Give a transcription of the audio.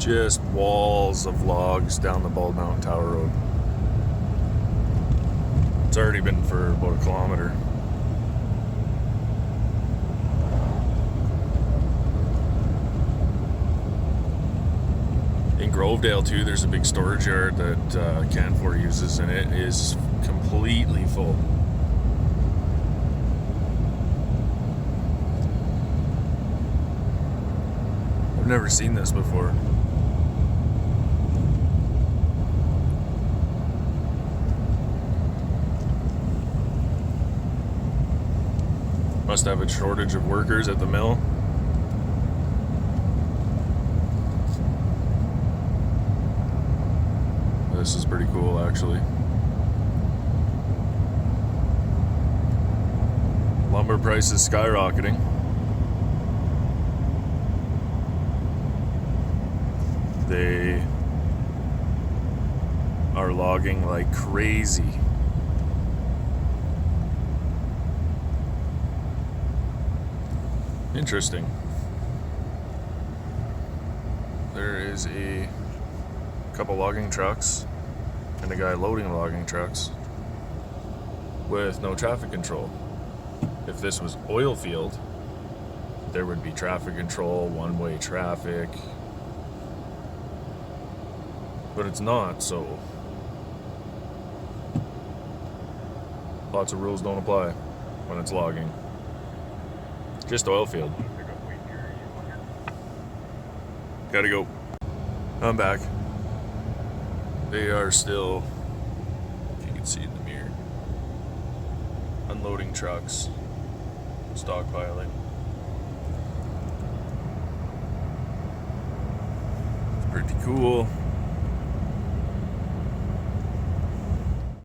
Just walls of logs down the Bald Mountain Tower Road. It's already been for about a kilometer. In Grovedale too, there's a big storage yard that Canfor uses, and it is completely full. I've never seen this before. Must have a shortage of workers at the mill. This is pretty cool, actually. Lumber prices skyrocketing. They are logging like crazy. Interesting. There is a couple logging trucks and a guy loading logging trucks with no traffic control. If this was oil field, there would be traffic control, one-way traffic, but it's not, so lots of rules don't apply when it's logging. Just oil field. Gotta go. I'm back. They are still, if you can see in the mirror, unloading trucks, stockpiling. It's pretty cool.